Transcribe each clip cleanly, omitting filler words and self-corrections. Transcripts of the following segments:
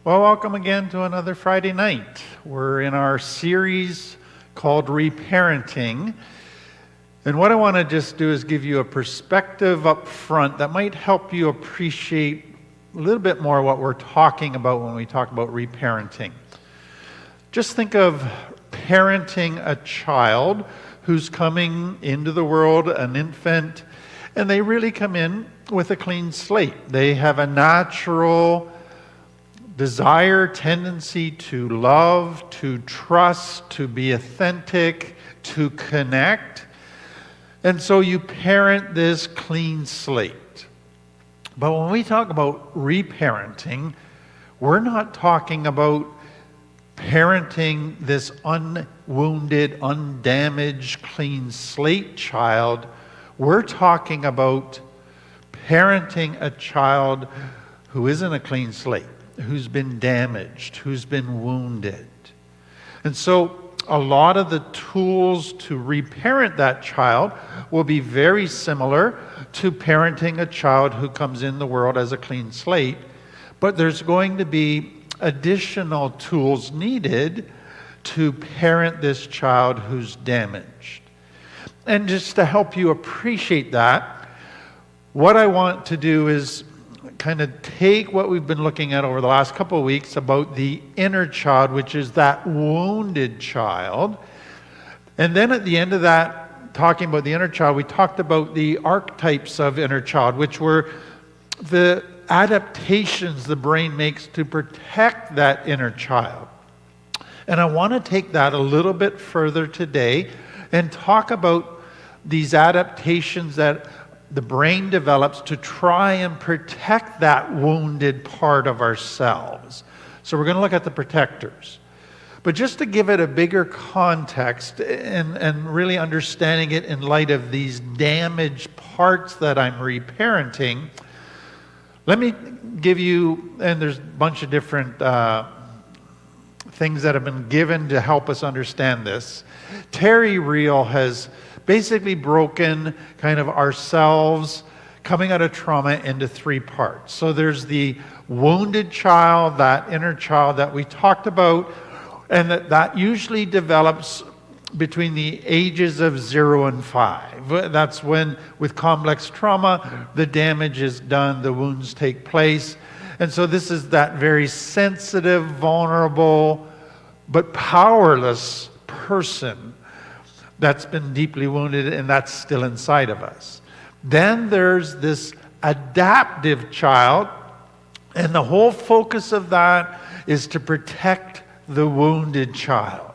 Well, welcome again to another Friday night. We're in our series called Reparenting. And what I want to just do is give you a perspective up front that might help you appreciate a little bit more what we're talking about when we talk about reparenting. Just think of parenting a child who's coming into the world, an infant, and they really come in with a clean slate. They have a natural desire, tendency to love, to trust, to be authentic, to connect. And so you parent this clean slate. But when we talk about reparenting, we're not talking about parenting this unwounded, undamaged, clean slate child. We're talking about parenting a child who isn't a clean slate, who's been damaged, who's been wounded. And so a lot of the tools to reparent that child will be very similar to parenting a child who comes in the world as a clean slate, but there's going to be additional tools needed to parent this child who's damaged. And just to help you appreciate that, what I want to do is kind of take what we've been looking at over the last couple of weeks about the inner child, which is that wounded child. And then at the end of that, talking about the inner child, we talked about the archetypes of inner child, which were the adaptations the brain makes to protect that inner child. And I want to take that a little bit further today and talk about these adaptations that the brain develops to try and protect that wounded part of ourselves. So we're going to look at the protectors. But just to give it a bigger context and really understanding it in light of these damaged parts that I'm reparenting, let me give you, and there's a bunch of different things that have been given to help us understand this. Terry Real has basically broken kind of ourselves coming out of trauma into three parts. So there's the wounded child, that inner child that we talked about, and that usually develops between the ages of 0 and 5. That's when, with complex trauma, the damage is done, the wounds take place. And so this is that very sensitive, vulnerable, but powerless person that's been deeply wounded, and that's still inside of us. Then there's this adaptive child, and the whole focus of that is to protect the wounded child.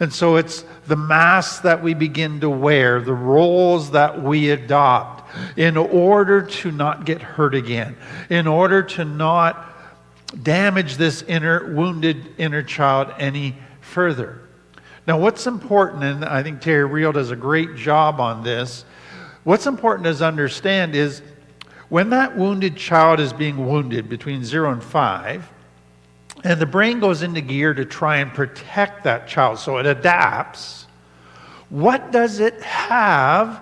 And so it's the mask that we begin to wear, the roles that we adopt in order to not get hurt again, in order to not damage this wounded inner child any further. Now, what's important, and I think Terry Real does a great job on this, what's important to understand is when that wounded child is being wounded between 0 and 5, and the brain goes into gear to try and protect that child, so it adapts, what does it have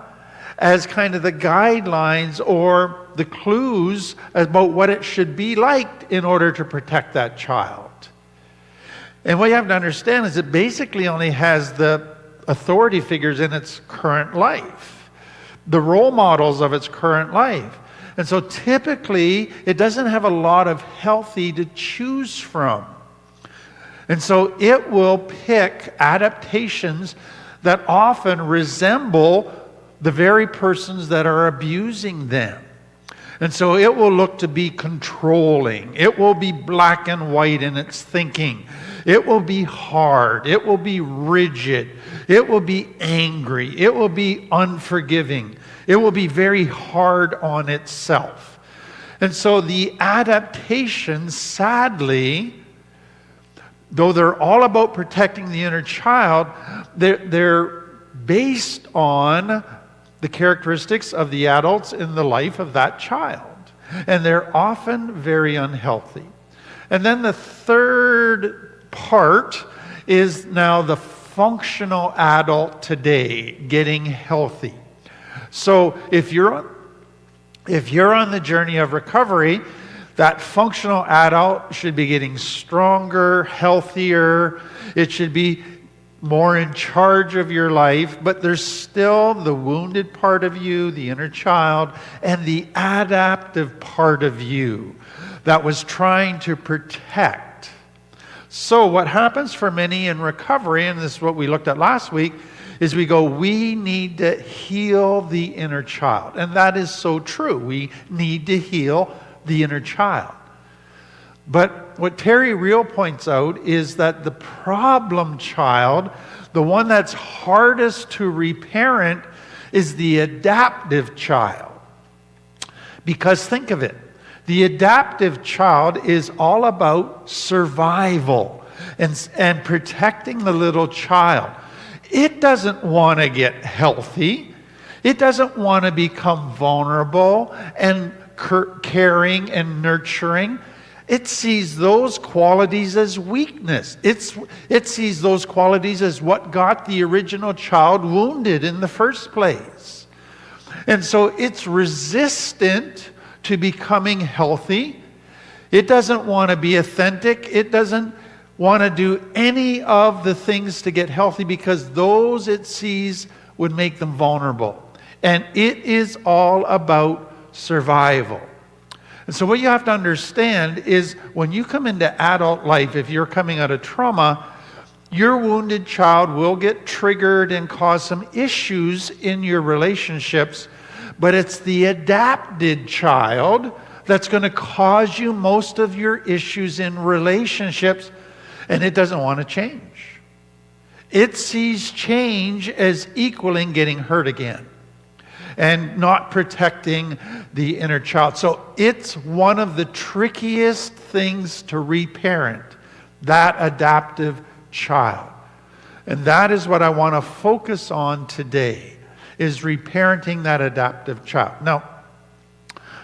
as kind of the guidelines or the clues about what it should be like in order to protect that child? And what you have to understand is it basically only has the authority figures in its current life, the role models of its current life. And so typically, it doesn't have a lot of healthy to choose from. And so it will pick adaptations that often resemble the very persons that are abusing them. And so it will look to be controlling. It will be black and white in its thinking. It will be hard. It will be rigid. It will be angry. It will be unforgiving. It will be very hard on itself. And so the adaptations, sadly, though they're all about protecting the inner child, they're based on the characteristics of the adults in the life of that child. And they're often very unhealthy. And then the third part is now the functional adult today, getting healthy. So if you're on the journey of recovery, That functional adult should be getting stronger, healthier. It should be more in charge of your life, but there's still the wounded part of you, the inner child, and the adaptive part of you that was trying to protect. So what happens for many in recovery, and this is what we looked at last week, is we need to heal the inner child. And that is so true. We need to heal the inner child. But what Terry Real points out is that the problem child, the one that's hardest to reparent, is the adaptive child. Because think of it, the adaptive child is all about survival and protecting the little child. It doesn't want to get healthy. It doesn't want to become vulnerable and caring and nurturing. It sees those qualities as weakness. It sees those qualities as what got the original child wounded in the first place. And so it's resistant to becoming healthy. It doesn't want to be authentic. It doesn't want to do any of the things to get healthy because those it sees would make them vulnerable. And it is all about survival. And so what you have to understand is when you come into adult life, if you're coming out of trauma, your wounded child will get triggered and cause some issues in your relationships, but it's the adapted child that's going to cause you most of your issues in relationships, and it doesn't want to change. It sees change as equaling getting hurt again and not protecting the inner child. So it's one of the trickiest things to reparent, that adaptive child. And that is what I want to focus on today, is reparenting that adaptive child. Now,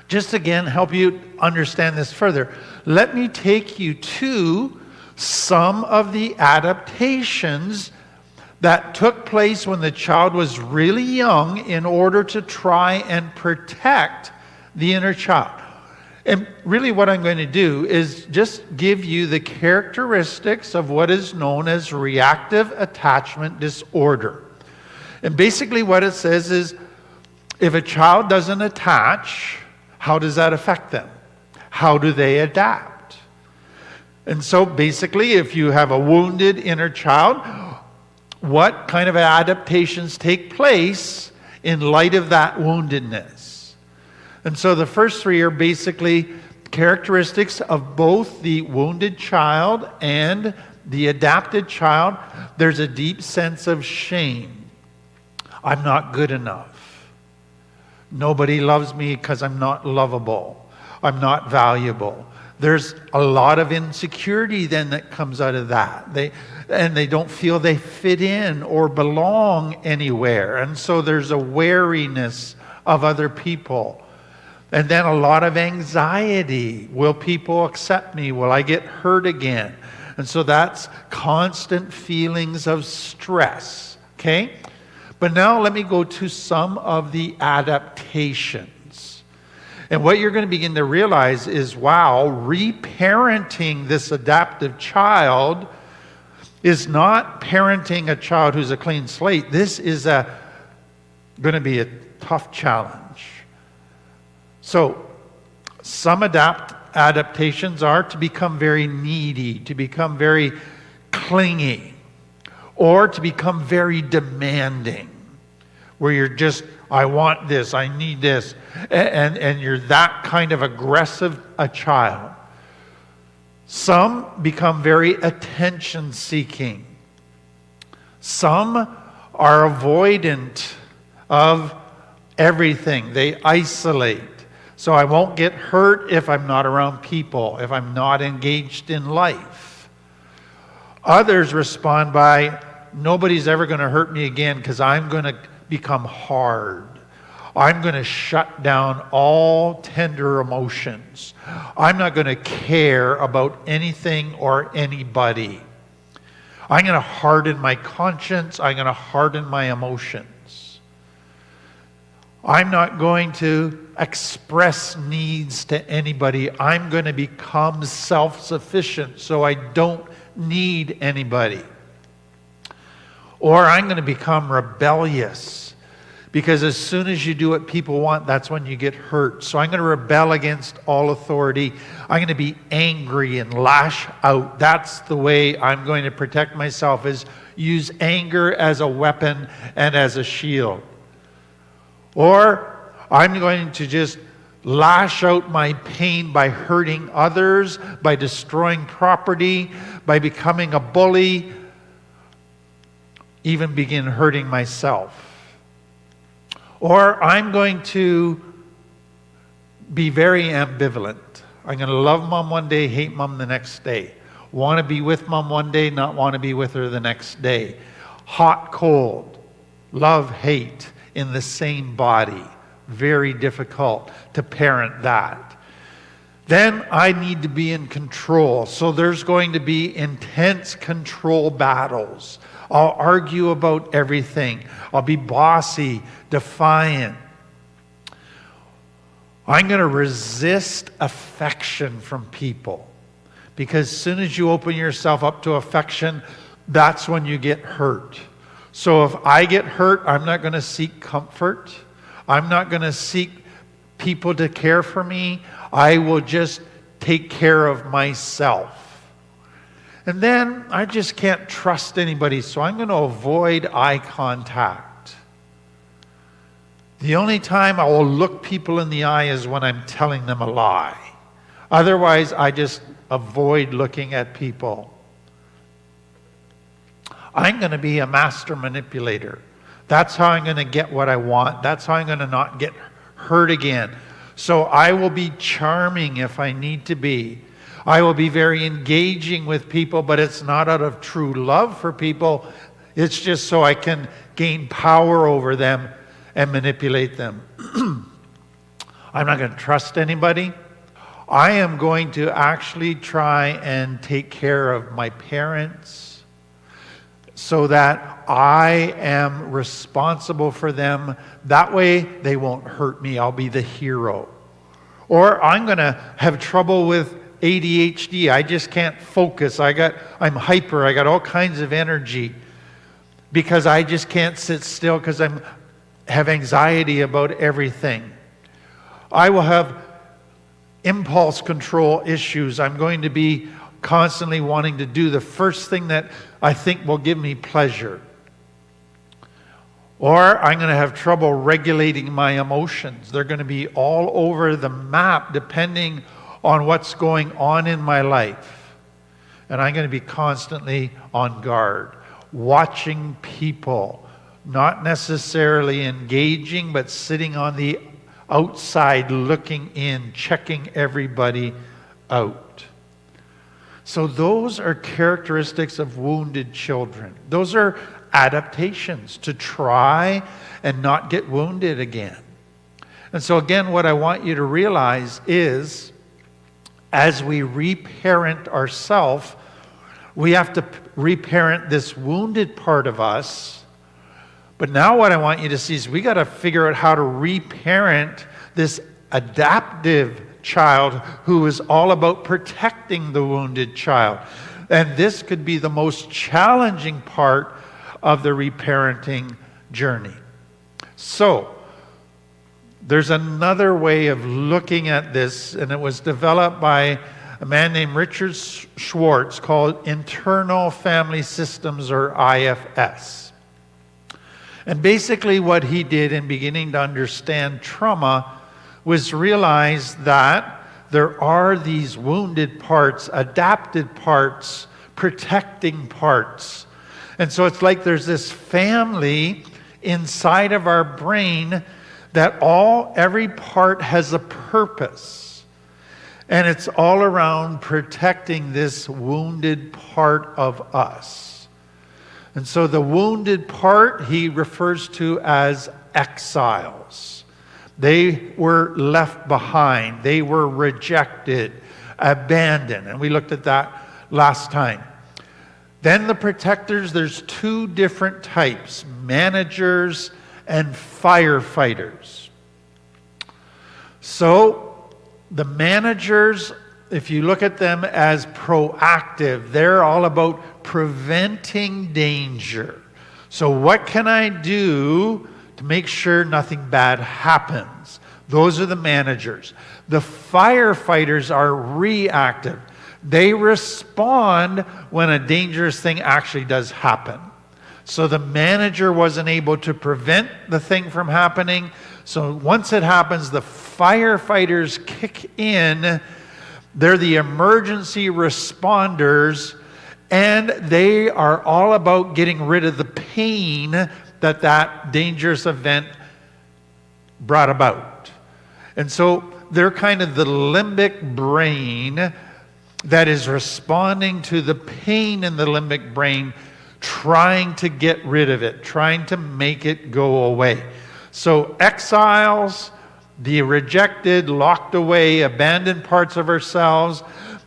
just again, help you understand this further, let me take you to some of the adaptations that took place when the child was really young in order to try and protect the inner child. And really what I'm going to do is just give you the characteristics of what is known as reactive attachment disorder. And basically what it says is, if a child doesn't attach, how does that affect them? How do they adapt? And so basically, if you have a wounded inner child, what kind of adaptations take place in light of that woundedness? And so the first three are basically characteristics of both the wounded child and the adapted child. There's a deep sense of shame. I'm not good enough. Nobody loves me because I'm not lovable. I'm not valuable. There's a lot of insecurity then that comes out of that. They don't feel they fit in or belong anywhere. And so there's a wariness of other people. And then a lot of anxiety. Will people accept me? Will I get hurt again? And so that's constant feelings of stress. Okay? But now let me go to some of the adaptations. And what you're going to begin to realize is, wow, reparenting this adaptive child is not parenting a child who's a clean slate. This is going to be a tough challenge. So some adaptations are to become very needy, to become very clingy, or to become very demanding, where you're just, I want this, I need this, and you're that kind of aggressive a child. Some become very attention-seeking. Some are avoidant of everything. They isolate. So I won't get hurt if I'm not around people, if I'm not engaged in life. Others respond by, nobody's ever going to hurt me again because I'm going to become hard. I'm going to shut down all tender emotions. I'm not going to care about anything or anybody. I'm going to harden my conscience. I'm going to harden my emotions. I'm not going to express needs to anybody. I'm going to become self-sufficient so I don't need anybody. Or I'm going to become rebellious, because as soon as you do what people want, that's when you get hurt. So I'm going to rebel against all authority. I'm going to be angry and lash out. That's the way I'm going to protect myself, is use anger as a weapon and as a shield. Or I'm going to just lash out my pain by hurting others, by destroying property, by becoming a bully, even begin hurting myself. Or I'm going to be very ambivalent. I'm going to love mom one day, hate mom the next day. Want to be with mom one day, not want to be with her the next day. Hot, cold, love, hate in the same body. Very difficult to parent that. Then I need to be in control. So there's going to be intense control battles. I'll argue about everything. I'll be bossy, defiant. I'm going to resist affection from people. Because as soon as you open yourself up to affection, that's when you get hurt. So if I get hurt, I'm not going to seek comfort. I'm not going to seek people to care for me. I will just take care of myself. And then I just can't trust anybody, so I'm going to avoid eye contact. The only time I will look people in the eye is when I'm telling them a lie. Otherwise, I just avoid looking at people. I'm going to be a master manipulator. That's how I'm going to get what I want. That's how I'm going to not get hurt again. So I will be charming if I need to be. I will be very engaging with people, but it's not out of true love for people. It's just so I can gain power over them and manipulate them. I'm not going to trust anybody. I am going to actually try and take care of my parents so that I am responsible for them. That way they won't hurt me. I'll be the hero. Or I'm going to have trouble with ADHD. I just can't focus. I'm hyper. I got all kinds of energy because I just can't sit still because I have anxiety about everything. I will have impulse control issues. I'm going to be constantly wanting to do the first thing that I think will give me pleasure. Or I'm going to have trouble regulating my emotions. They're going to be all over the map depending on what's going on in my life. And I'm going to be constantly on guard, watching people, not necessarily engaging, but sitting on the outside, looking in, checking everybody out. So those are characteristics of wounded children. Those are adaptations to try and not get wounded again. And so again, what I want you to realize is, as we reparent ourselves, we have to reparent this wounded part of us. But now what I want you to see is we got to figure out how to reparent this adaptive child who is all about protecting the wounded child. And this could be the most challenging part of the reparenting journey. So, there's another way of looking at this, and it was developed by a man named Richard Schwartz, called Internal Family Systems, or IFS. And basically what he did in beginning to understand trauma was realize that there are these wounded parts, adapted parts, protecting parts. And so it's like there's this family inside of our brain that every part has a purpose. And it's all around protecting this wounded part of us. And so the wounded part he refers to as exiles. They were left behind. They were rejected, abandoned. And we looked at that last time. Then the protectors, there's two different types, managers and firefighters. So the managers, if you look at them as proactive, they're all about preventing danger. So what can I do to make sure nothing bad happens? Those are the managers. The firefighters are reactive. They respond when a dangerous thing actually does happen. So the manager wasn't able to prevent the thing from happening. So once it happens, the firefighters kick in. They're the emergency responders, and they are all about getting rid of the pain that that dangerous event brought about. And so they're kind of the limbic brain that is responding to the pain in the limbic brain, trying to get rid of it, trying to make it go away. So exiles, the rejected, locked away, abandoned parts of ourselves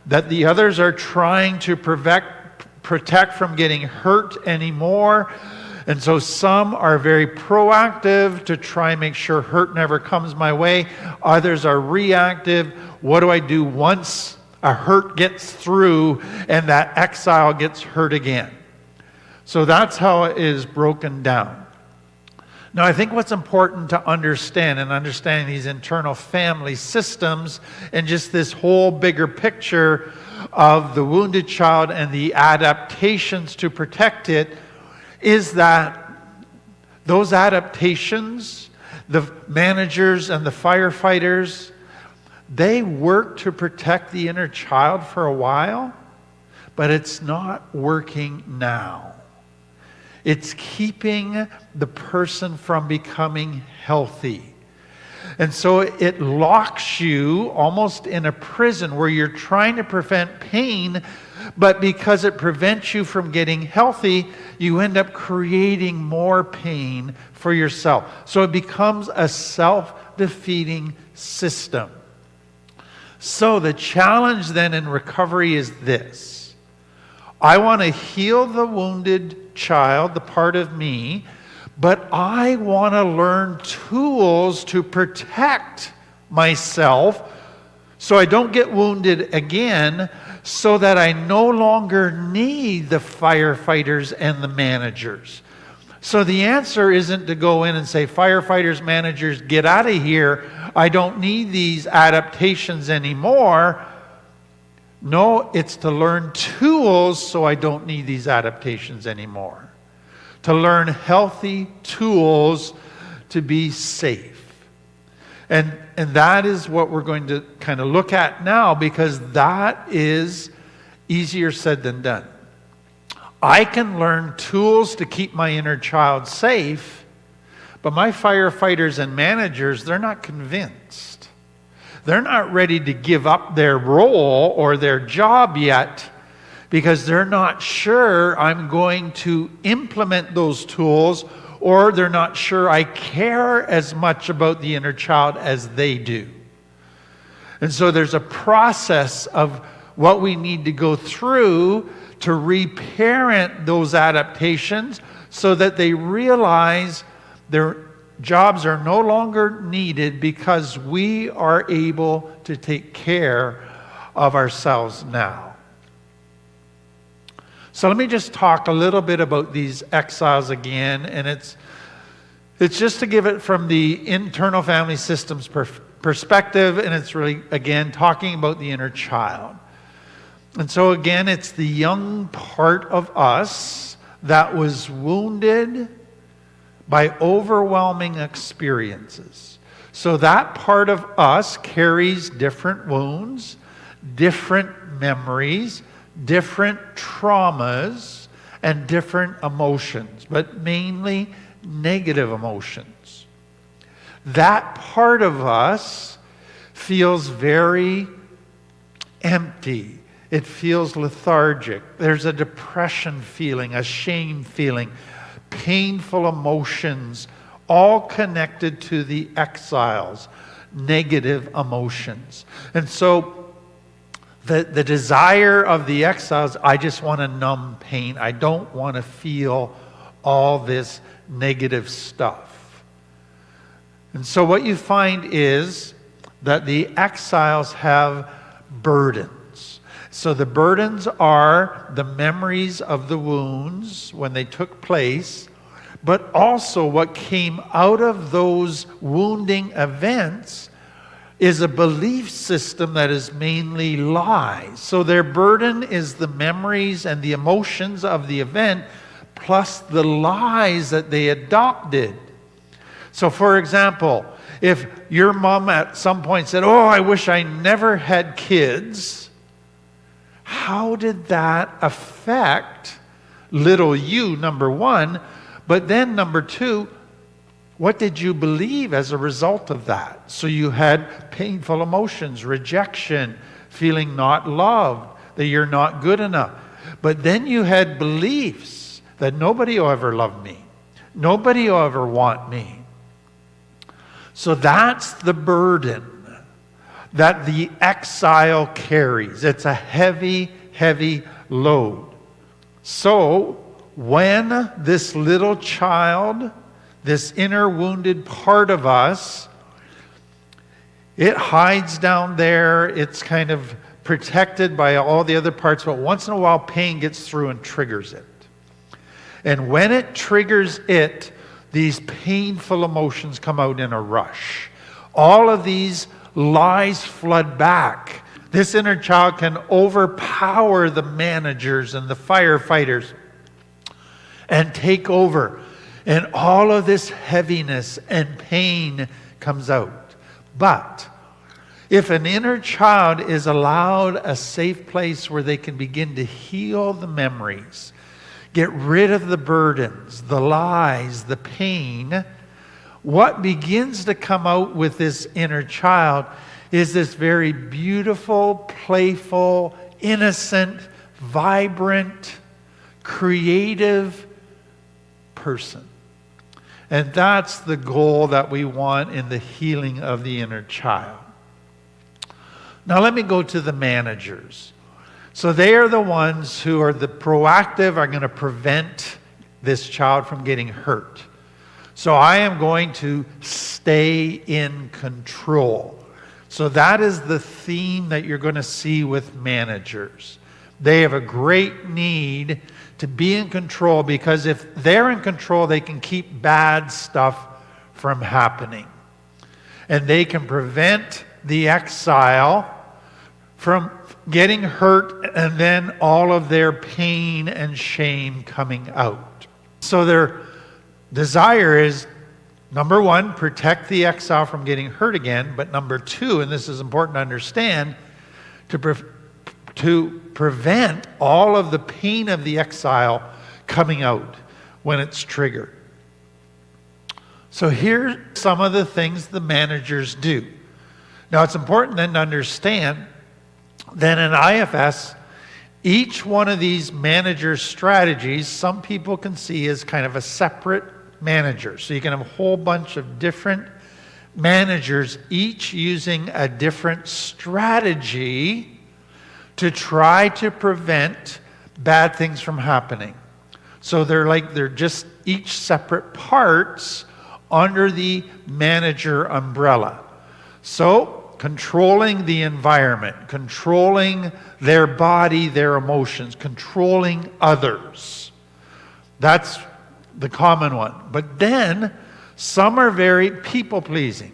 that the others are trying to protect from getting hurt anymore. And so some are very proactive to try and make sure hurt never comes my way. Others are reactive. What do I do once a hurt gets through and that exile gets hurt again? So that's how it is broken down. Now, I think what's important to understand these internal family systems and just this whole bigger picture of the wounded child and the adaptations to protect it, is that those adaptations, the managers and the firefighters, they work to protect the inner child for a while, but it's not working now. It's keeping the person from becoming healthy. And so it locks you almost in a prison where you're trying to prevent pain, but because it prevents you from getting healthy, you end up creating more pain for yourself. So it becomes a self-defeating system. So the challenge then in recovery is this. I want to heal the wounded child, the part of me, but I want to learn tools to protect myself so I don't get wounded again, so that I no longer need the firefighters and the managers. So the answer isn't to go in and say, firefighters, managers, get out of here. I don't need these adaptations anymore. No, it's to learn tools so I don't need these adaptations anymore. To learn healthy tools to be safe. And that is what we're going to kind of look at now, because that is easier said than done. I can learn tools to keep my inner child safe, but my firefighters and managers, they're not convinced. They're not ready to give up their role or their job yet, because they're not sure I'm going to implement those tools, or they're not sure I care as much about the inner child as they do. And so there's a process of what we need to go through to reparent those adaptations so that they realize their jobs are no longer needed because we are able to take care of ourselves now. So let me just talk a little bit about these exiles again, and it's just to give it from the internal family systems perspective, and it's really, again, talking about the inner child. And so again, it's the young part of us that was wounded by overwhelming experiences. So that part of us carries different wounds, different memories, different traumas, and different emotions, but mainly negative emotions. That part of us feels very empty. It feels lethargic. There's a depression feeling, a shame feeling, painful emotions, all connected to the exiles, negative emotions. And so the desire of the exiles, I just want to numb pain. I don't want to feel all this negative stuff. And so what you find is that the exiles have burdens. So the burdens are the memories of the wounds when they took place, but also what came out of those wounding events is a belief system that is mainly lies. So their burden is the memories and the emotions of the event, plus the lies that they adopted. So for example, if your mom at some point said, "Oh, I wish I never had kids," how did that affect little you, number one? But then number two, what did you believe as a result of that? So you had painful emotions, rejection, feeling not loved, that you're not good enough. But then you had beliefs that nobody will ever love me. Nobody will ever want me. So that's the burden that the exile carries. It's a heavy, heavy load. So when this little child, this inner wounded part of us, it hides down there, it's kind of protected by all the other parts, but once in a while pain gets through and triggers it. And when it triggers it, these painful emotions come out in a rush. All of these lies flood back. This inner child can overpower the managers and the firefighters and take over. And all of this heaviness and pain comes out. But if an inner child is allowed a safe place where they can begin to heal the memories, get rid of the burdens, the lies, the pain, what begins to come out with this inner child is this very beautiful, playful, innocent, vibrant, creative person. And that's the goal that we want in the healing of the inner child. Now let me go to the managers. So they are the ones who are the proactive, are going to prevent this child from getting hurt. So I am going to stay in control. So that is the theme that you're going to see with managers. They have a great need to be in control, because if they're in control, they can keep bad stuff from happening. And they can prevent the exile from getting hurt and then all of their pain and shame coming out. So their desire is, number one, protect the exile from getting hurt again. But number two, and this is important to understand, to prevent all of the pain of the exile coming out when it's triggered. So here's some of the things the managers do. Now it's important then to understand that in IFS, each one of these manager strategies, some people can see as kind of a separate manager. So you can have a whole bunch of different managers, each using a different strategy to try to prevent bad things from happening. So they're just each separate parts under the manager umbrella. So controlling the environment, controlling their body, their emotions, controlling others. That's the common one. But then some are very people-pleasing.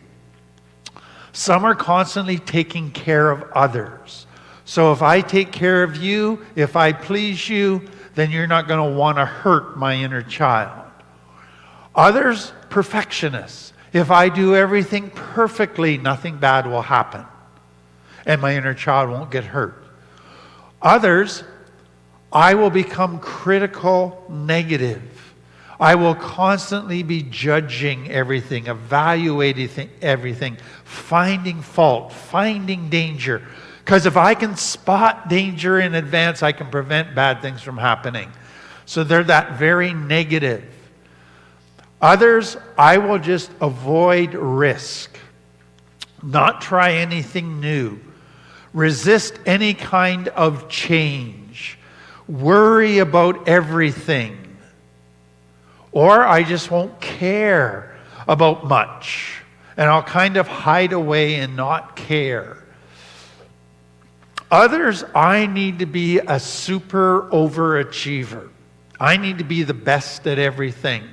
Some are constantly taking care of others. So if I take care of you, if I please you, then you're not going to want to hurt my inner child. Others, perfectionists. If I do everything perfectly, nothing bad will happen, and my inner child won't get hurt. Others, I will become critical, negative. I will constantly be judging everything, evaluating everything, finding fault, finding danger. Because if I can spot danger in advance, I can prevent bad things from happening. So they're that very negative. Others, I will just avoid risk, not try anything new, resist any kind of change, worry about everything, or I just won't care about much. and I'll kind of hide away and not care. Others, I need to be a super overachiever. I need to be the best at everything.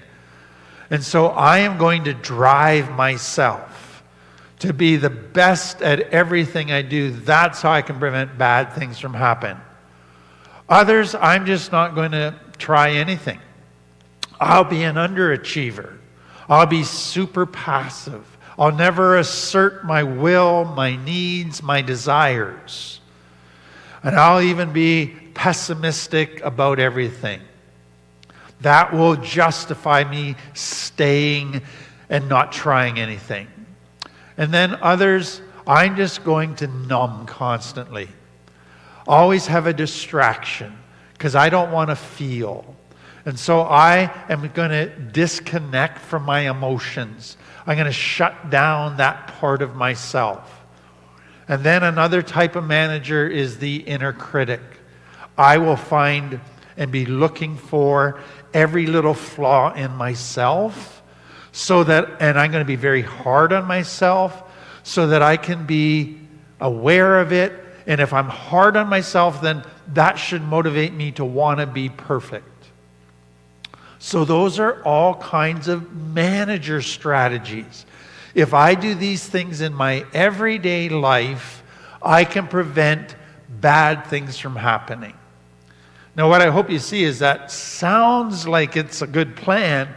And so I am going to drive myself to be the best at everything I do. That's how I can prevent bad things from happening. Others, I'm just not going to try anything. I'll be an underachiever. I'll be super passive. I'll never assert my will, my needs, my desires. And I'll even be pessimistic about everything. That will justify me staying and not trying anything. And then others, I'm just going to numb constantly. Always have a distraction because I don't want to feel. And so I am going to disconnect from my emotions. I'm going to shut down that part of myself. And then another type of manager is the inner critic. I will find and be looking for every little flaw in myself and I'm going to be very hard on myself so that I can be aware of it. And if I'm hard on myself, then that should motivate me to want to be perfect. So those are all kinds of manager strategies. If I do these things in my everyday life, I can prevent bad things from happening. Now, what I hope you see is that sounds like it's a good plan,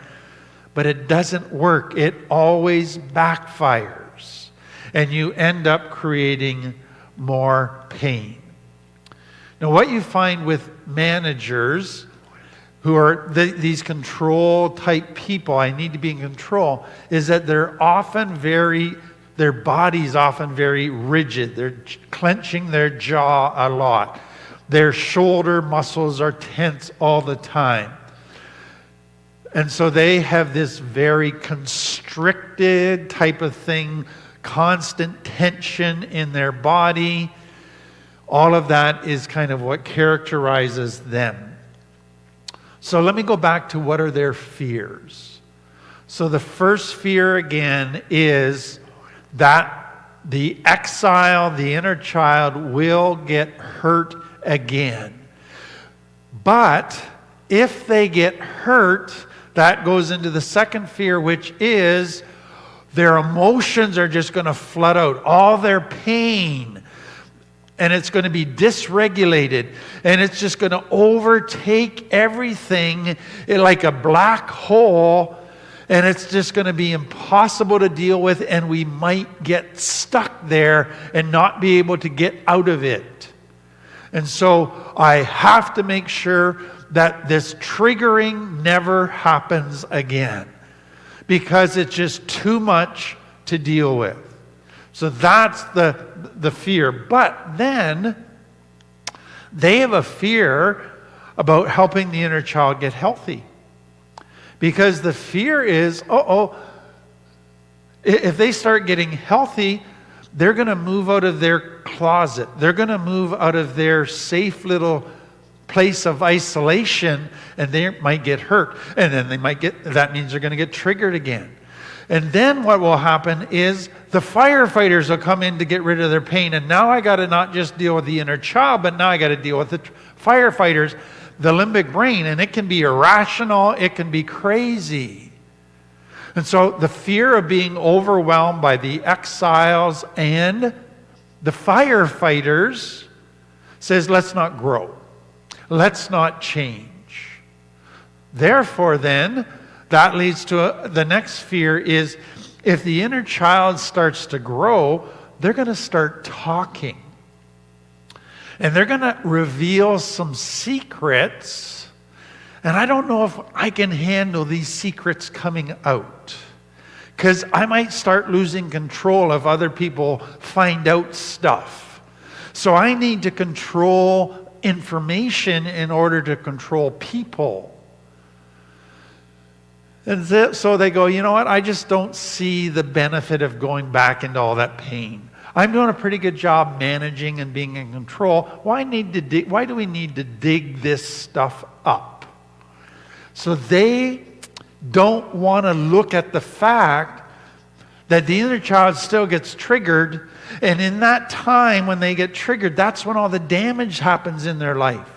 but it doesn't work. It always backfires, and you end up creating more pain. Now, what you find with managers who are these control type people, I need to be in control, is that their body's often very rigid. They're clenching their jaw a lot. Their shoulder muscles are tense all the time. And so they have this very constricted type of thing, constant tension in their body. All of that is kind of what characterizes them. So let me go back to what are their fears. So the first fear again is that the exile, the inner child, will get hurt again. But if they get hurt, that goes into the second fear, which is their emotions are just going to flood out. All their pain. And it's going to be dysregulated. And it's just going to overtake everything like a black hole. And it's just going to be impossible to deal with. And we might get stuck there and not be able to get out of it. And so I have to make sure that this triggering never happens again. Because it's just too much to deal with. So that's the fear. But then they have a fear about helping the inner child get healthy. Because the fear is, if they start getting healthy, they're going to move out of their closet. They're going to move out of their safe little place of isolation, and they might get hurt. And then that means they're going to get triggered again. And then what will happen is the firefighters will come in to get rid of their pain. And now I got to not just deal with the inner child, but now I got to deal with the firefighters, the limbic brain. And it can be irrational. It can be crazy. And so the fear of being overwhelmed by the exiles and the firefighters says, let's not grow. Let's not change. Therefore, then, that leads to the next fear is if the inner child starts to grow, they're going to start talking. And they're going to reveal some secrets. And I don't know if I can handle these secrets coming out. Because I might start losing control if other people find out stuff. So I need to control information in order to control people. And so they go, you know what, I just don't see the benefit of going back into all that pain. I'm doing a pretty good job managing and being in control. Why do we need to dig this stuff up? So they don't want to look at the fact that the inner child still gets triggered, and in that time when they get triggered, that's when all the damage happens in their life.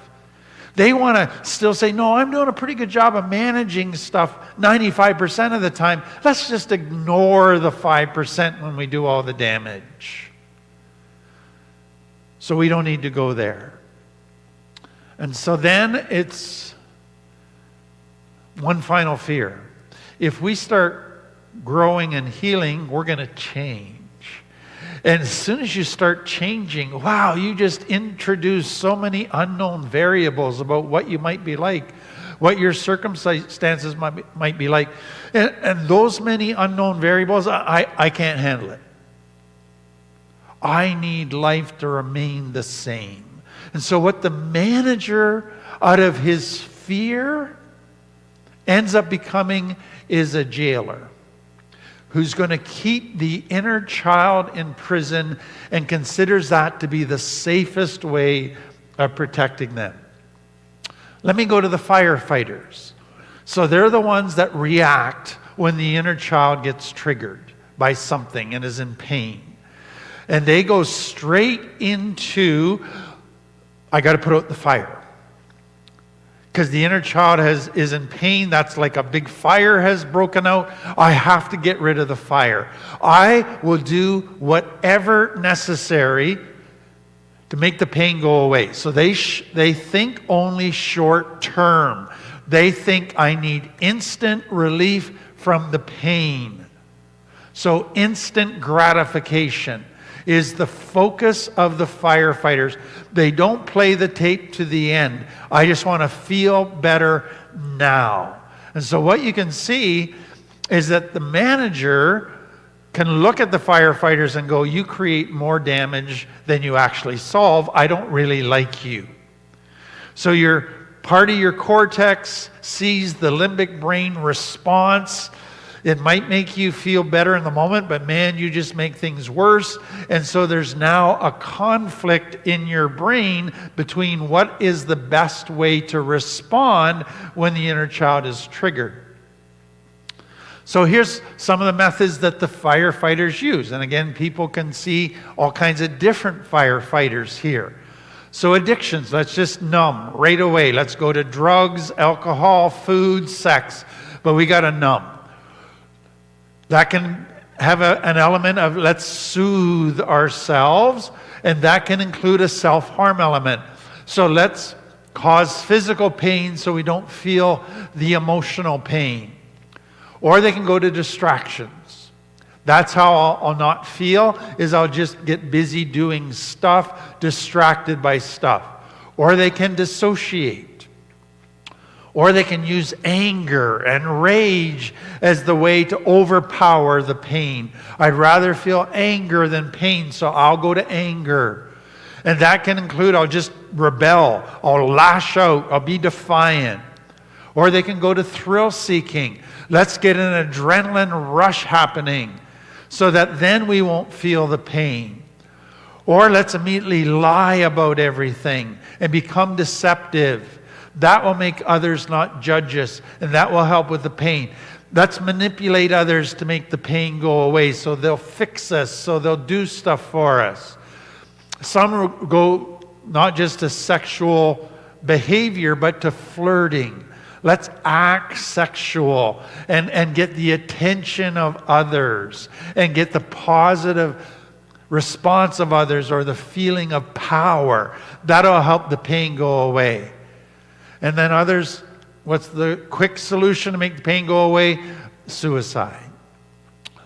They want to still say, no, I'm doing a pretty good job of managing stuff 95% of the time. Let's just ignore the 5% when we do all the damage. So we don't need to go there. And so then it's one final fear. If we start growing and healing, we're going to change. And as soon as you start changing, wow, you just introduce so many unknown variables about what you might be like, what your circumstances might be like. And those many unknown variables, I can't handle it. I need life to remain the same. And so what the manager, out of his fear, ends up becoming is a jailer who's going to keep the inner child in prison and considers that to be the safest way of protecting them. Let me go to the firefighters. So they're the ones that react when the inner child gets triggered by something and is in pain. And they go straight into, I got to put out the fire. Because the inner child is in pain. That's like a big fire has broken out. I have to get rid of the fire. I will do whatever necessary to make the pain go away. So they think only short term. They think I need instant relief from the pain. So instant gratification is the focus of the firefighters. They don't play the tape to the end. I just want to feel better now. And so what you can see is that the manager can look at the firefighters and go, you create more damage than you actually solve. I don't really like you. So your part of your cortex sees the limbic brain response. It might make you feel better in the moment, but man, you just make things worse. And so there's now a conflict in your brain between what is the best way to respond when the inner child is triggered. So here's some of the methods that the firefighters use. And again, people can see all kinds of different firefighters here. So addictions, let's just numb right away. Let's go to drugs, alcohol, food, sex. But we got to numb. That can have an element of let's soothe ourselves, and that can include a self-harm element. So let's cause physical pain so we don't feel the emotional pain. Or they can go to distractions. That's how I'll not feel, is I'll just get busy doing stuff, distracted by stuff. Or they can dissociate. Or they can use anger and rage as the way to overpower the pain. I'd rather feel anger than pain, so I'll go to anger. And that can include I'll just rebel, I'll lash out, I'll be defiant. Or they can go to thrill seeking. Let's get an adrenaline rush happening so that then we won't feel the pain. Or let's immediately lie about everything and become deceptive. That will make others not judge us, and that will help with the pain. Let's manipulate others to make the pain go away, so they'll fix us, so they'll do stuff for us. Some go not just to sexual behavior, but to flirting. Let's act sexual and get the attention of others and get the positive response of others or the feeling of power. That'll help the pain go away. And then others, what's the quick solution to make the pain go away? Suicide.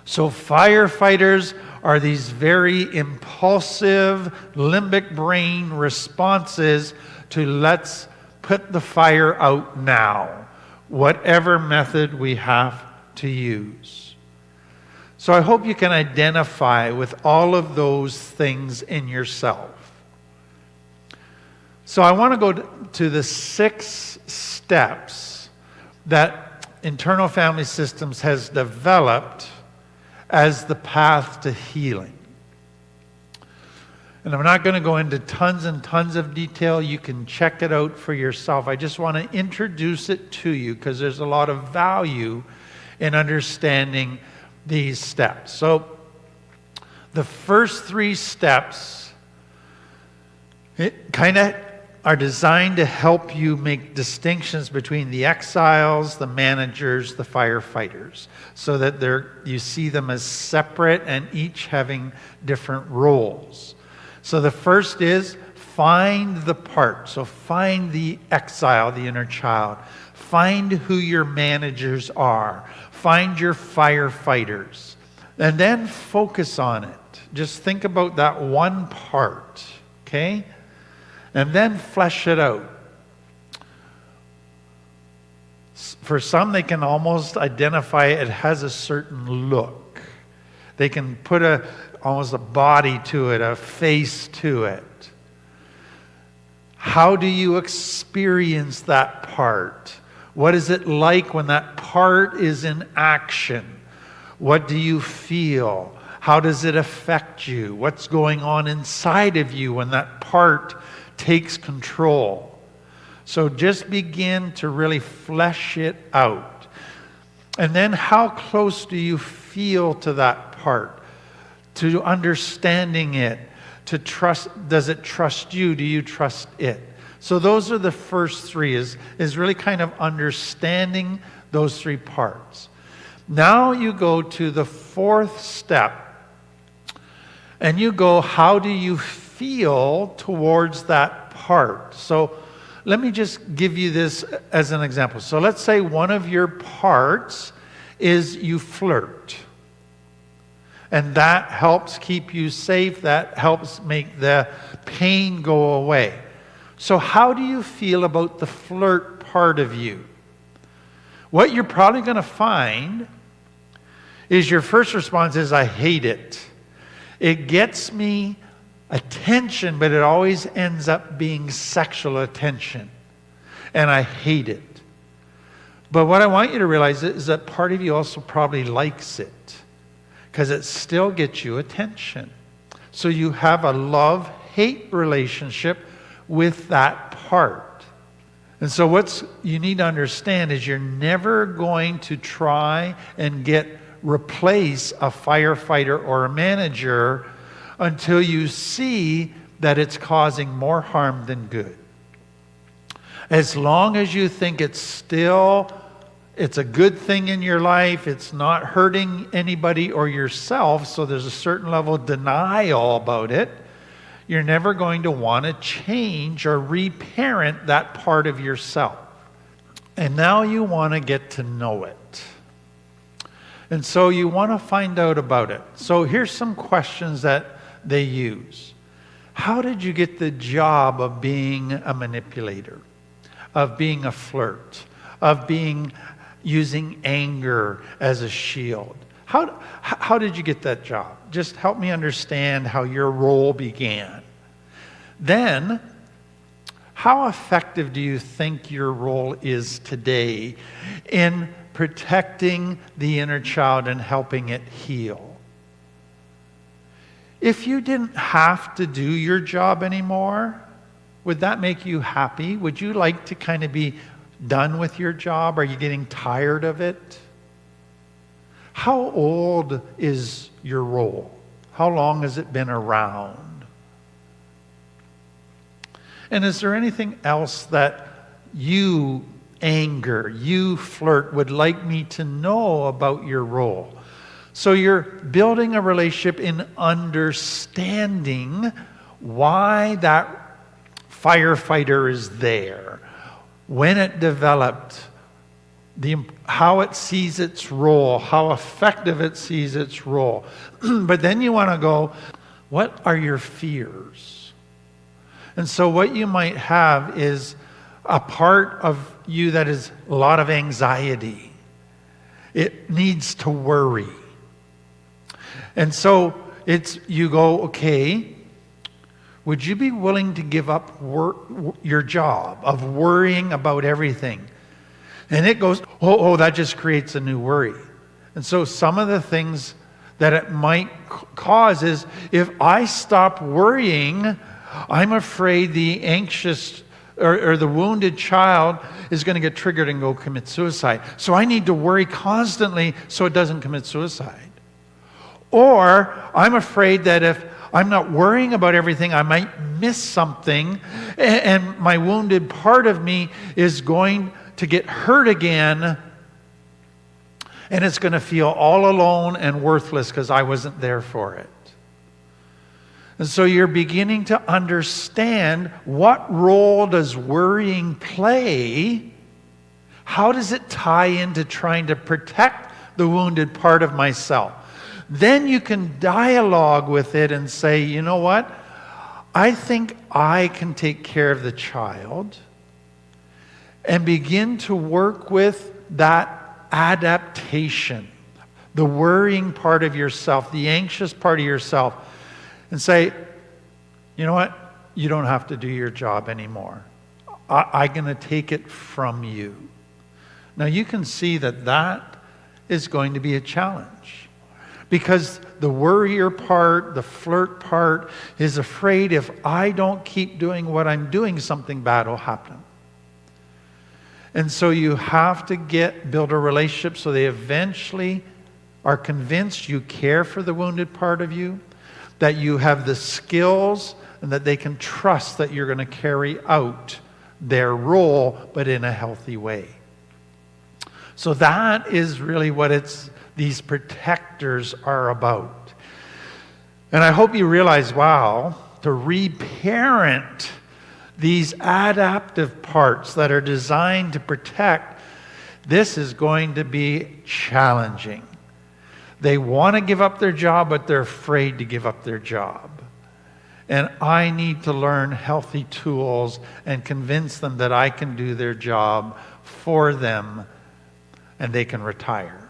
So firefighters are these very impulsive limbic brain responses to let's put the fire out now, whatever method we have to use. So I hope you can identify with all of those things in yourself. So I want to go to the 6 steps that Internal Family Systems has developed as the path to healing. And I'm not going to go into tons and tons of detail. You can check it out for yourself. I just want to introduce it to you because there's a lot of value in understanding these steps. So the first 3 steps kind of are designed to help you make distinctions between the exiles, the managers, the firefighters, so that you see them as separate and each having different roles. So the first is find the part. So find the exile, the inner child. Find who your managers are. Find your firefighters. And then focus on it. Just think about that one part, okay? And then flesh it out. For some, they can almost identify it has a certain look. They can put almost a body to it, a face to it. How do you experience that part? What is it like when that part is in action? What do you feel? How does it affect you? What's going on inside of you when that part takes control? So just begin to really flesh it out. And then how close do you feel to that part? To understanding it? To trust, does it trust you? Do you trust it? So those are the first 3, is really kind of understanding those 3 parts. Now you go to the 4th step, and you go, how do you feel towards that part? So let me just give you this as an example. So let's say one of your parts is you flirt. And that helps keep you safe. That helps make the pain go away. So how do you feel about the flirt part of you? What you're probably going to find is your first response is, I hate it. It gets me attention, but it always ends up being sexual attention. And I hate it. But what I want you to realize is that part of you also probably likes it, because it still gets you attention. So you have a love-hate relationship with that part. And so what you need to understand is you're never going to try and replace a firefighter or a manager until you see that it's causing more harm than good. As long as you think it's a good thing in your life, it's not hurting anybody or yourself, so there's a certain level of denial about it, you're never going to want to change or reparent that part of yourself. And now you want to get to know it. And so you want to find out about it. So here's some questions that they use. How did you get the job of being a manipulator, of being a flirt, of using anger as a shield? How did you get that job? Just help me understand how your role began. Then, how effective do you think your role is today in protecting the inner child and helping it heal? If you didn't have to do your job anymore, would that make you happy? Would you like to kind of be done with your job? Are you getting tired of it? How old is your role? How long has it been around? And is there anything else that you flirt, would like me to know about your role? So you're building a relationship in understanding why that firefighter is there, when it developed, how it sees its role, how effective it sees its role. But then you want to go, what are your fears? And so what you might have is a part of you that is a lot of anxiety. It needs to worry. And so you go, okay, would you be willing to give up your job of worrying about everything? And it goes, that just creates a new worry. And so some of the things that it might cause is, if I stop worrying, I'm afraid the anxious or the wounded child is going to get triggered and go commit suicide. So I need to worry constantly so it doesn't commit suicide. Or I'm afraid that if I'm not worrying about everything, I might miss something, and my wounded part of me is going to get hurt again, and it's going to feel all alone and worthless because I wasn't there for it. And so you're beginning to understand, what role does worrying play? How does it tie into trying to protect the wounded part of myself? Then you can dialogue with it and say, you know what? I think I can take care of the child, and begin to work with that adaptation, the worrying part of yourself, the anxious part of yourself, and say, you know what? You don't have to do your job anymore. I'm going to take it from you. Now you can see that that is going to be a challenge, because the worrier part, the flirt part, is afraid if I don't keep doing what I'm doing, something bad will happen. And so you have to build a relationship so they eventually are convinced you care for the wounded part of you, that you have the skills, and that they can trust that you're going to carry out their role, but in a healthy way. So that is really what these protectors are about. And I hope you realize, wow, to reparent these adaptive parts that are designed to protect, this is going to be challenging. They want to give up their job, but they're afraid to give up their job. And I need to learn healthy tools and convince them that I can do their job for them and they can retire.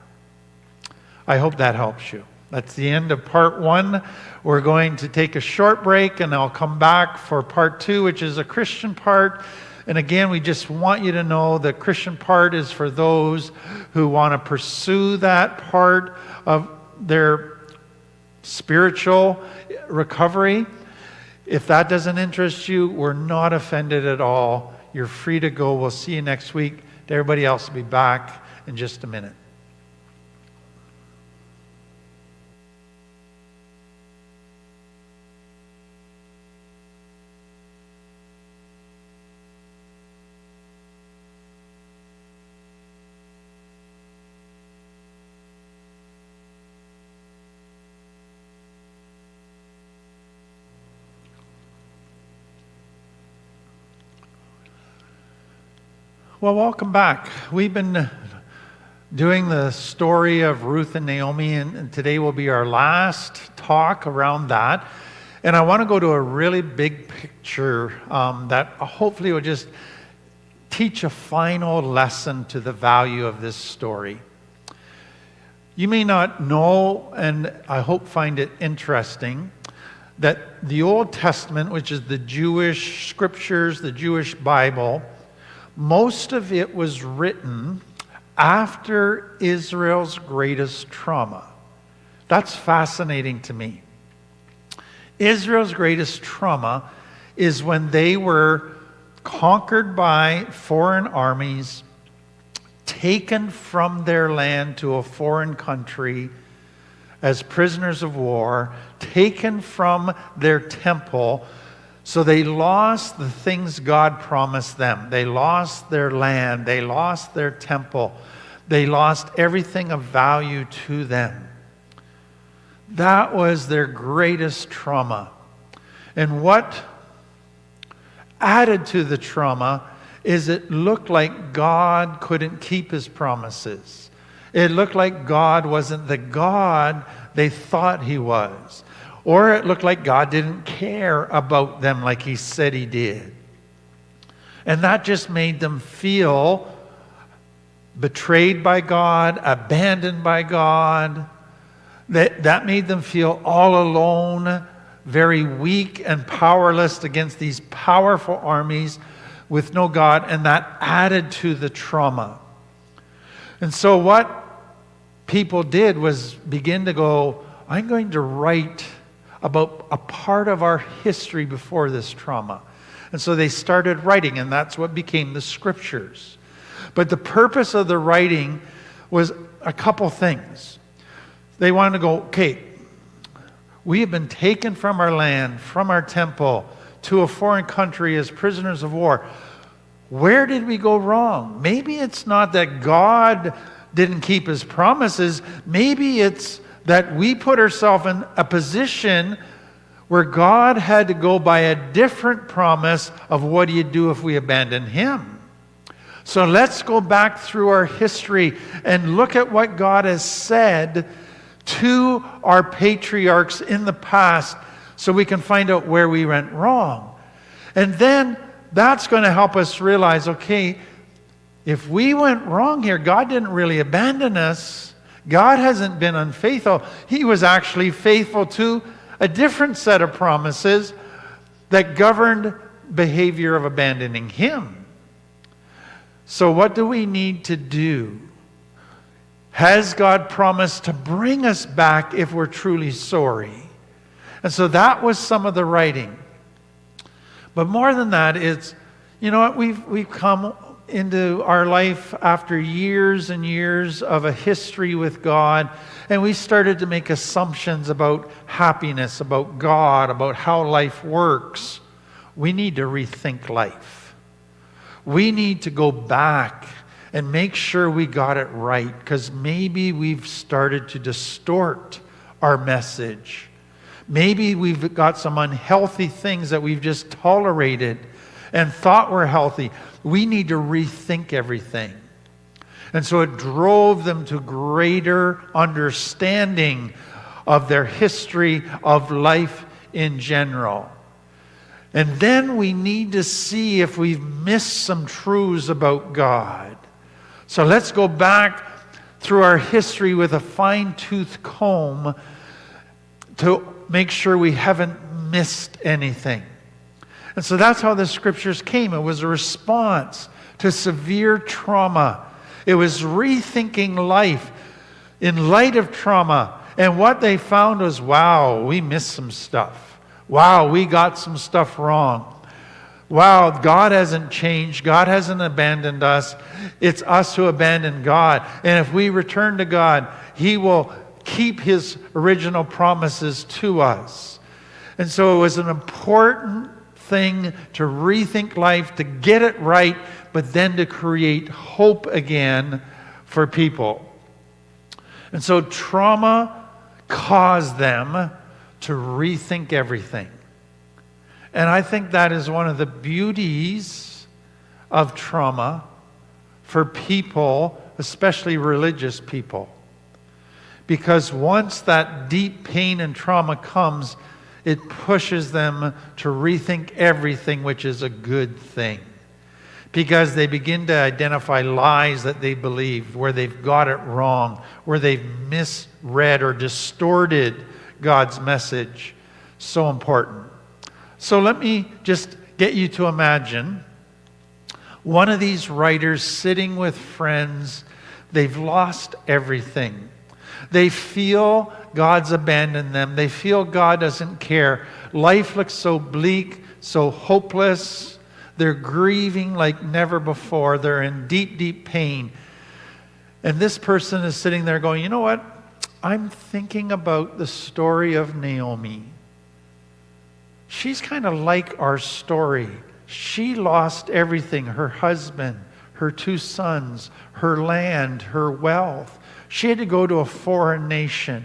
I hope that helps you. That's the end of part 1. We're going to take a short break, and I'll come back for part 2, which is a Christian part. And again, we just want you to know the Christian part is for those who want to pursue that part of their spiritual recovery. If that doesn't interest you, we're not offended at all. You're free to go. We'll see you next week. Everybody else will be back in just a minute. Well, welcome back. We've been doing the story of Ruth and Naomi, and today will be our last talk around that. And I want to go to a really big picture that hopefully will just teach a final lesson to the value of this story. You may not know, and I hope find it interesting, that the Old Testament, which is the Jewish scriptures, the Jewish Bible, most of it was written after Israel's greatest trauma. That's fascinating to me. Israel's greatest trauma is when they were conquered by foreign armies, taken from their land to a foreign country as prisoners of war, taken from their temple. So they lost the things God promised them. They lost their land. They lost their temple. They lost everything of value to them. That was their greatest trauma. And what added to the trauma is it looked like God couldn't keep his promises. It looked like God wasn't the God they thought he was. Or it looked like God didn't care about them like he said he did. And that just made them feel betrayed by God, abandoned by God. That made them feel all alone, very weak and powerless against these powerful armies with no God. And that added to the trauma. And so what people did was begin to go, I'm going to write about a part of our history before this trauma. And so they started writing, and that's what became the scriptures. But the purpose of the writing was a couple things. They wanted to go, okay, We have been taken from our land, from our temple, to a foreign country as prisoners of war. Where did we go wrong? Maybe it's not that God didn't keep his promises. Maybe it's that we put ourselves in a position where God had to go by a different promise of what do you do if we abandon him. So let's go back through our history and look at what God has said to our patriarchs in the past so we can find out where we went wrong. And then that's going to help us realize, okay, if we went wrong here, God didn't really abandon us. God hasn't been unfaithful. He was actually faithful to a different set of promises that governed behavior of abandoning him. So what do we need to do? Has God promised to bring us back if we're truly sorry? And so that was some of the writing. But more than that, it's, you know what, we've come into our life after years and years of a history with God, and we started to make assumptions about happiness, about God, about how life works. We need to rethink life. We need to go back and make sure we got it right, because maybe we've started to distort our message. Maybe we've got some unhealthy things that we've just tolerated and thought were healthy. We need to rethink everything. And so it drove them to greater understanding of their history of life in general. And then we need to see if we've missed some truths about God. So let's go back through our history with a fine-tooth comb to make sure we haven't missed anything. And so that's how the scriptures came. It was a response to severe trauma. It was rethinking life in light of trauma. And what they found was, wow, we missed some stuff. Wow, we got some stuff wrong. Wow, God hasn't changed. God hasn't abandoned us. It's us who abandoned God. And if we return to God, he will keep his original promises to us. And so it was an important thing to rethink life, to get it right, but then to create hope again for people. And so trauma caused them to rethink everything. And I think that is one of the beauties of trauma for people, especially religious people. Because once that deep pain and trauma comes, it pushes them to rethink everything, which is a good thing. Because they begin to identify lies that they believed, where they've got it wrong, where they've misread or distorted God's message. So important. So let me just get you to imagine one of these writers sitting with friends. They've lost everything. They feel God's abandoned them. They feel God doesn't care. Life looks so bleak, so hopeless. They're grieving like never before. They're in deep, deep pain. And this person is sitting there going, you know what? I'm thinking about the story of Naomi. She's kind of like our story. She lost everything, her husband, her 2 sons, her land, her wealth. She had to go to a foreign nation.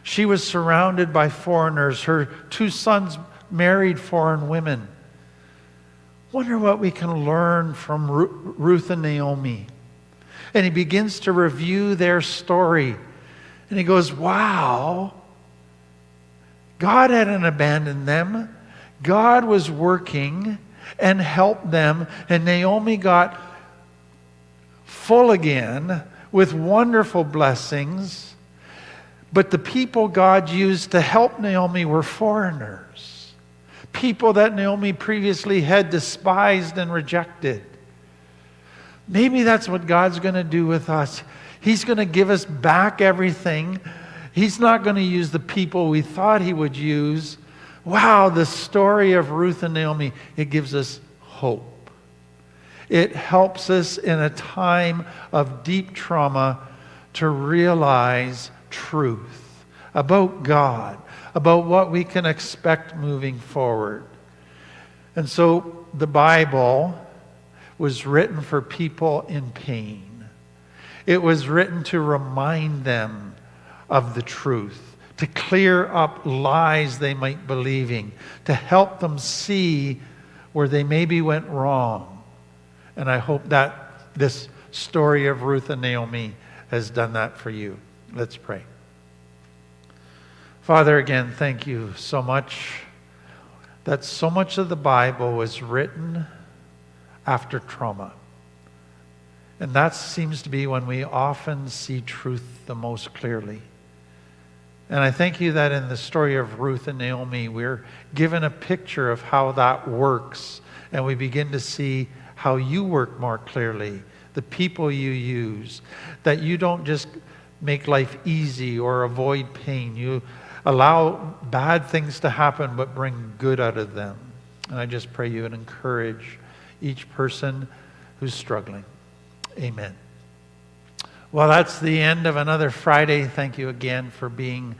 She was surrounded by foreigners. Her 2 sons married foreign women. Wonder what we can learn from Ruth and Naomi. And he begins to review their story. And he goes, wow, God hadn't abandoned them. God was working and helped them. And Naomi got full again with wonderful blessings. But the people God used to help Naomi were foreigners. People that Naomi previously had despised and rejected. Maybe that's what God's going to do with us. He's going to give us back everything. He's not going to use the people we thought he would use. Wow, the story of Ruth and Naomi, it gives us hope. It helps us in a time of deep trauma to realize truth about God, about what we can expect moving forward. And so the Bible was written for people in pain. It was written to remind them of the truth, to clear up lies they might be believing, to help them see where they maybe went wrong. And I hope that this story of Ruth and Naomi has done that for you. Let's pray. Father, again, thank you so much that so much of the Bible was written after trauma. And that seems to be when we often see truth the most clearly. And I thank you that in the story of Ruth and Naomi, we're given a picture of how that works. And we begin to see how you work more clearly, the people you use, that you don't just make life easy or avoid pain. You allow bad things to happen, but bring good out of them. And I just pray you would encourage each person who's struggling. Amen. Well, that's the end of another Friday. Thank you again for being